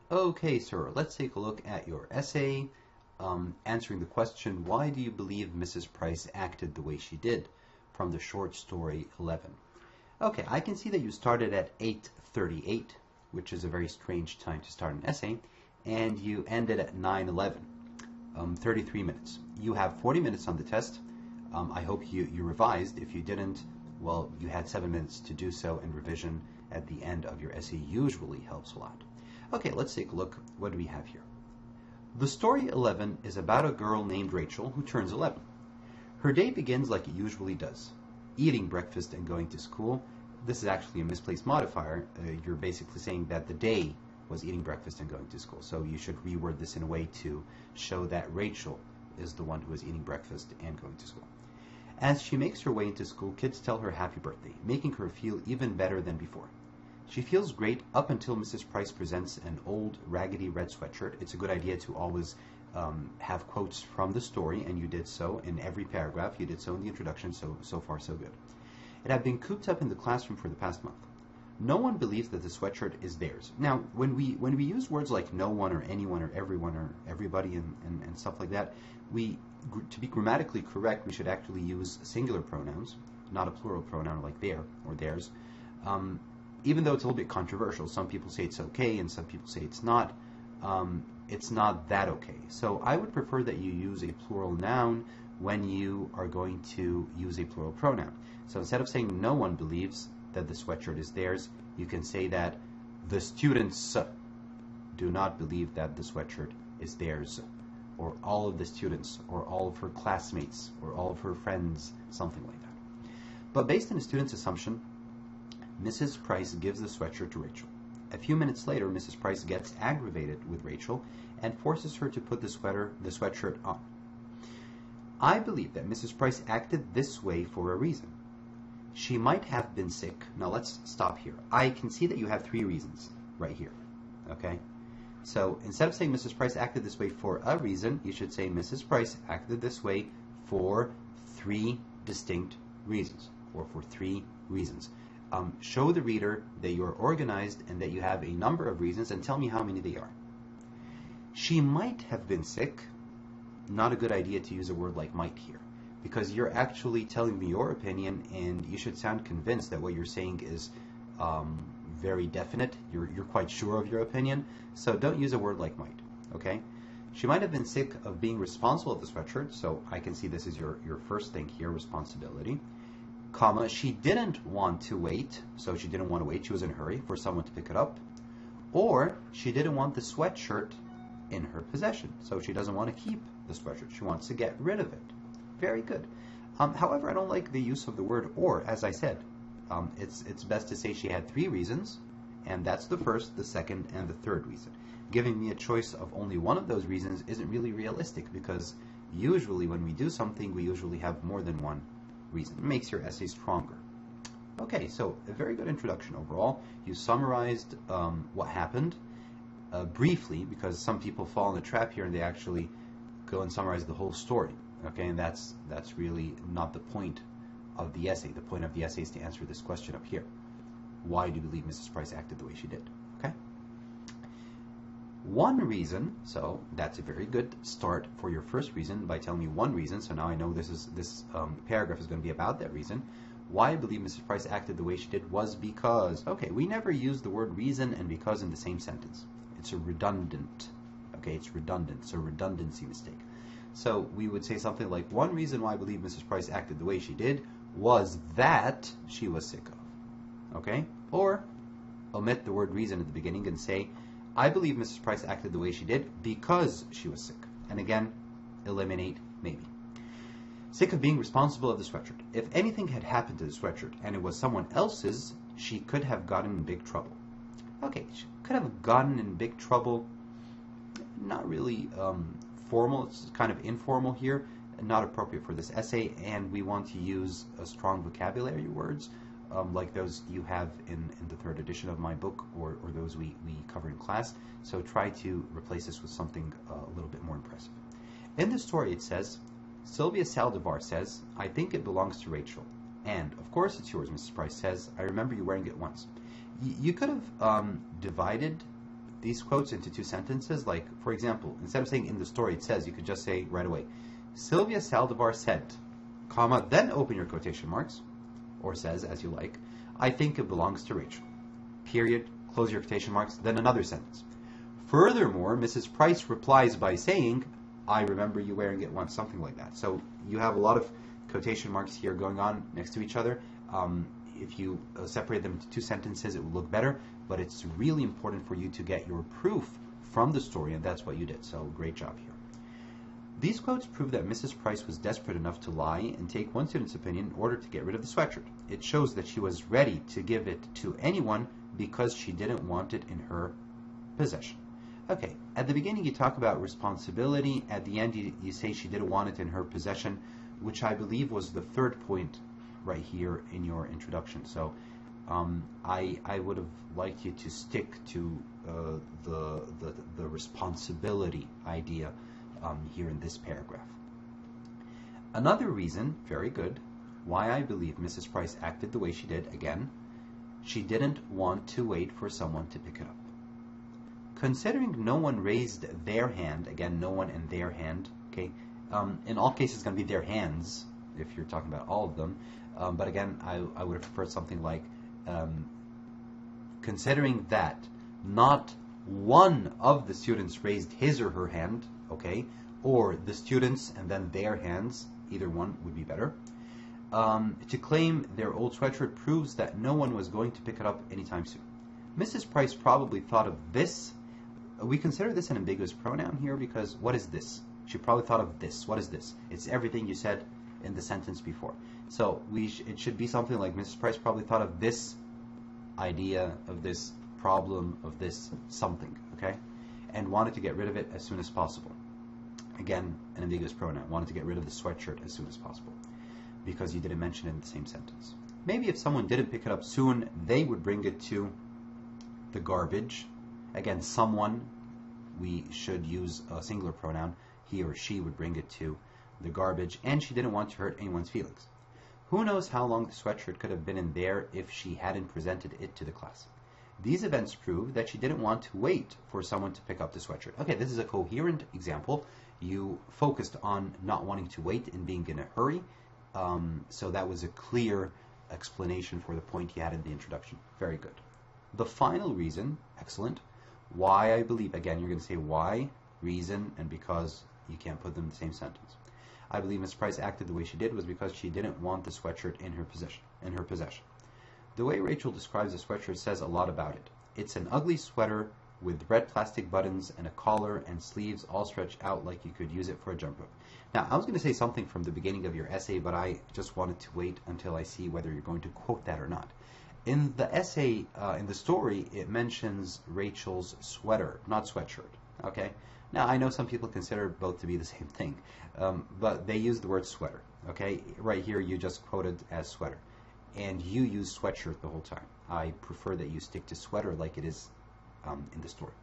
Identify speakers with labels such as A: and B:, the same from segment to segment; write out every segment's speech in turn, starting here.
A: Okay, sir, let's take a look at your essay answering the question, why do you believe Mrs. Price acted the way she did, from the short story 11. Okay, I can see that you started at 8:38, which is a very strange time to start an essay, and you ended at 9:11, 33 minutes. You have 40 minutes on the test. I hope you revised. If you didn't, well, you had 7 minutes to do so, and revision at the end of your essay usually helps a lot. Okay, let's take a look. What do we have here? The story 11 is about a girl named Rachel who turns 11. Her day begins like it usually does, eating breakfast and going to school. This is actually a misplaced modifier. You're basically saying that the day was eating breakfast and going to school. So you should reword this in a way to show that Rachel is the one who is eating breakfast and going to school. As she makes her way into school, kids tell her happy birthday, making her feel even better than before. She feels great up until Mrs. Price presents an old, raggedy red sweatshirt. It's a good idea to always have quotes from the story, and you did so in every paragraph. You did so in the introduction, so far so good. It had been cooped up in the classroom for the past month. No one believes that the sweatshirt is theirs. Now, when we use words like no one or anyone or everyone or everybody and stuff like that, to be grammatically correct, we should actually use singular pronouns, not a plural pronoun like their or theirs. Even though it's a little bit controversial, some people say it's okay and some people say it's not that okay. So I would prefer that you use a plural noun when you are going to use a plural pronoun. So instead of saying no one believes that the sweatshirt is theirs, you can say that the students do not believe that the sweatshirt is theirs, or all of the students, or all of her classmates, or all of her friends, something like that. But based on the student's assumption, Mrs. Price gives the sweatshirt to Rachel. A few minutes later, Mrs. Price gets aggravated with Rachel and forces her to put the sweatshirt on. I believe that Mrs. Price acted this way for a reason. She might have been sick. Now let's stop here. I can see that you have 3 reasons right here. Okay? So instead of saying Mrs. Price acted this way for a reason, you should say Mrs. Price acted this way for 3 distinct reasons, or for 3 reasons. Show the reader that you are organized and that you have a number of reasons, and tell me how many they are. She might have been sick. Not a good idea to use a word like might here, because you're actually telling me your opinion, and you should sound convinced that what you're saying is very definite. You're quite sure of your opinion, so don't use a word like might, okay? She might have been sick of being responsible of the sweatshirt, so I can see this is your first thing here, responsibility. Comma, she didn't want to wait, so she didn't want to wait, she was in a hurry for someone to pick it up. Or she didn't want the sweatshirt in her possession, so she doesn't want to keep the sweatshirt, she wants to get rid of it. Very good. However, I don't like the use of the word or, as I said. It's best to say she had 3 reasons, and that's the first, the second, and the third reason. Giving me a choice of only one of those reasons isn't really realistic, because usually when we do something, we usually have more than one reason. It makes your essay stronger. Okay, so a very good introduction overall. You summarized what happened briefly, because some people fall in the trap here and they actually go and summarize the whole story. Okay, and that's really not the point of the essay. The point of the essay is to answer this question up here. Why do you believe Mrs. Price acted the way she did? Okay. One reason, so that's a very good start for your first reason by telling me one reason. So now I know this paragraph is going to be about that reason. Why I believe Mrs. Price acted the way she did was because. Okay, we never use the word reason and because in the same sentence. It's a redundant. Okay, it's redundant. It's a redundancy mistake. So we would say something like, one reason why I believe Mrs. Price acted the way she did was that she was sick of. Okay? Or omit the word reason at the beginning and say, I believe Mrs. Price acted the way she did because she was sick. And again, eliminate maybe. Sick of being responsible of the sweatshirt. If anything had happened to the sweatshirt and it was someone else's, she could have gotten in big trouble. Okay, she could have gotten in big trouble. Not really formal, it's kind of informal here, not appropriate for this essay, and we want to use a strong vocabulary words like those you have in the 3rd edition of my book, or those we cover in class. So try to replace this with something a little bit more impressive. In the story it says, Sylvia Saldivar says, I think it belongs to Rachel. And, of course it's yours, Mrs. Price says, I remember you wearing it once. You could have divided these quotes into two sentences. Like, for example, instead of saying in the story, it says, you could just say right away, Sylvia Saldivar said, comma, then open your quotation marks, or says, as you like, I think it belongs to Rachel. Period, close your quotation marks, then another sentence. Furthermore, Mrs. Price replies by saying, I remember you wearing it once, something like that. So you have a lot of quotation marks here going on next to each other. If you separate them into two sentences, it will look better, but it's really important for you to get your proof from the story, and that's what you did. So great job here. These quotes prove that Mrs. Price was desperate enough to lie and take one student's opinion in order to get rid of the sweatshirt. It shows that she was ready to give it to anyone because she didn't want it in her possession. Okay, at the beginning you talk about responsibility. At the end you say she didn't want it in her possession, which I believe was the third point right here in your introduction. So I would have liked you to stick to the responsibility idea here in this paragraph. Another reason, very good, why I believe Mrs. Price acted the way she did, again, she didn't want to wait for someone to pick it up. Considering no one raised their hand, again, no one and their hand, okay, in all cases it's going to be their hands, if you're talking about all of them, but again, I would have preferred something like, considering that not one of the students raised his or her hand, okay, or the students and then their hands, either one would be better. To claim their old sweatshirt proves that no one was going to pick it up anytime soon. Mrs. Price probably thought of this. We consider this an ambiguous pronoun here because what is this? She probably thought of this. What is this? It's everything you said in the sentence before. So it should be something like Mrs. Price probably thought of this idea, of this problem, of this something, okay? And wanted to get rid of it as soon as possible. Again, an ambiguous pronoun. Wanted to get rid of the sweatshirt as soon as possible because you didn't mention it in the same sentence. Maybe if someone didn't pick it up soon, they would bring it to the garbage. Again, someone, we should use a singular pronoun. He or she would bring it to the garbage, and she didn't want to hurt anyone's feelings. Who knows how long the sweatshirt could have been in there if she hadn't presented it to the class. These events prove that she didn't want to wait for someone to pick up the sweatshirt. Okay, this is a coherent example. You focused on not wanting to wait and being in a hurry, so that was a clear explanation for the point you had in the introduction. Very good. The final reason, excellent, why I believe, again, you're going to say why, reason, and because you can't put them in the same sentence. I believe Miss Price acted the way she did was because she didn't want the sweatshirt in her possession. The way Rachel describes the sweatshirt says a lot about it. It's an ugly sweater with red plastic buttons and a collar and sleeves all stretched out like you could use it for a jump rope. Now, I was going to say something from the beginning of your essay, but I just wanted to wait until I see whether you're going to quote that or not. In the essay, in the story, it mentions Rachel's sweater, not sweatshirt, okay? Now, I know some people consider both to be the same thing, but they use the word sweater, okay? Right here, you just quoted as sweater, and you use sweatshirt the whole time. I prefer that you stick to sweater like it is in the story.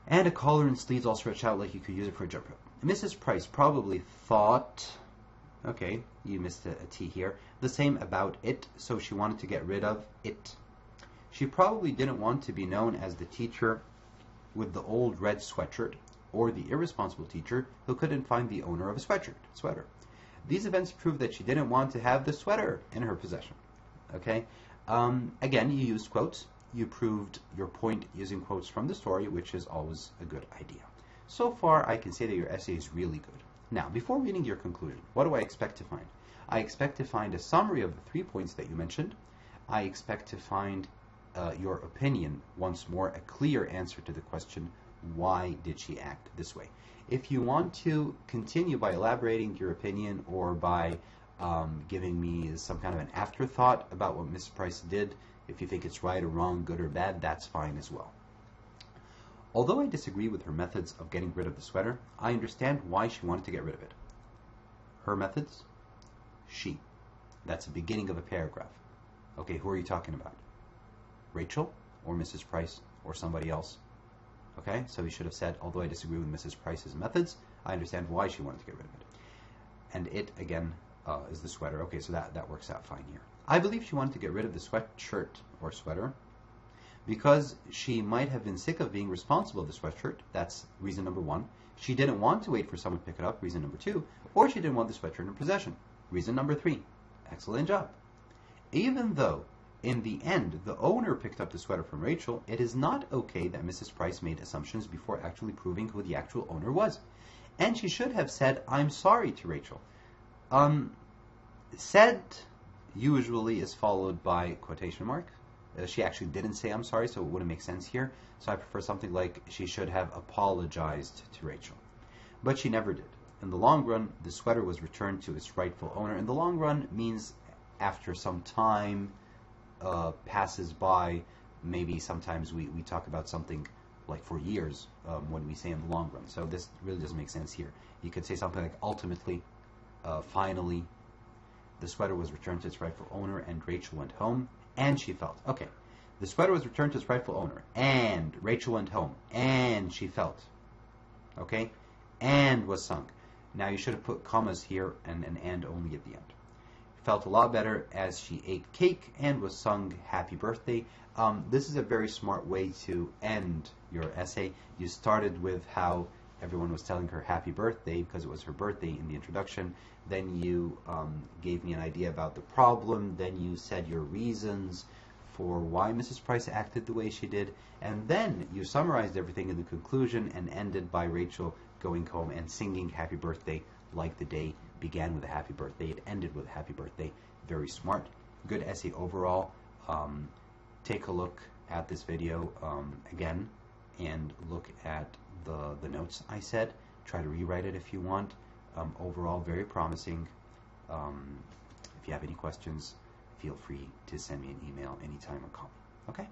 A: And a collar and sleeves all stretched out like you could use it for a jump rope. Mrs. Price probably thought, okay, you missed a T here, the same about it, so she wanted to get rid of it. She probably didn't want to be known as the teacher with the old red sweatshirt or the irresponsible teacher who couldn't find the owner of a sweater. These events prove that she didn't want to have the sweater in her possession. Okay? Again, you used quotes. You proved your point using quotes from the story, which is always a good idea. So far, I can say that your essay is really good. Now, before reading your conclusion, what do I expect to find? I expect to find a summary of the 3 points that you mentioned. I expect to find your opinion, once more, a clear answer to the question, why did she act this way? If you want to continue by elaborating your opinion or by giving me some kind of an afterthought about what Ms. Price did, if you think it's right or wrong, good or bad, that's fine as well. Although I disagree with her methods of getting rid of the sweater, I understand why she wanted to get rid of it. Her methods? She. That's the beginning of a paragraph. Okay, who are you talking about? Rachel or Mrs. Price or somebody else? Okay, so you should have said, although I disagree with Mrs. Price's methods, I understand why she wanted to get rid of it. And it, again, is the sweater. Okay, so that works out fine here. I believe she wanted to get rid of the sweatshirt or sweater Because she might have been sick of being responsible for the sweatshirt. That's reason number 1. She didn't want to wait for someone to pick it up. Reason number 2. Or she didn't want the sweatshirt in possession. Reason number 3. Excellent job. Even though, in the end, the owner picked up the sweater from Rachel, it is not okay that Mrs. Price made assumptions before actually proving who the actual owner was. And she should have said, "I'm sorry" to Rachel. Said usually is followed by quotation mark. She actually didn't say "I'm sorry," so it wouldn't make sense here. So I prefer something like she should have apologized to Rachel. But she never did. In the long run, the sweater was returned to its rightful owner. In the long run means after some time passes by. Maybe sometimes we talk about something like for years when we say in the long run. So this really doesn't make sense here. You could say something like ultimately, finally, the sweater was returned to its rightful owner and Rachel went home and she felt. Okay, the sweater was returned to its rightful owner and Rachel went home and she felt. Okay, and was sung. Now you should have put commas here and an "and" only at the end. Felt a lot better as she ate cake and was sung happy birthday. This is a very smart way to end your essay. You started with how everyone was telling her happy birthday because it was her birthday in the introduction. Then you gave me an idea about the problem. Then you said your reasons for why Mrs. Price acted the way she did. And then you summarized everything in the conclusion and ended by Rachel going home and singing happy birthday like the day began with a happy birthday. It ended with a happy birthday. Very smart. Good essay overall. Take a look at this video again and look at the notes I said. Try to rewrite it if you want. Overall, very promising. If you have any questions, feel free to send me an email anytime or call me. Okay?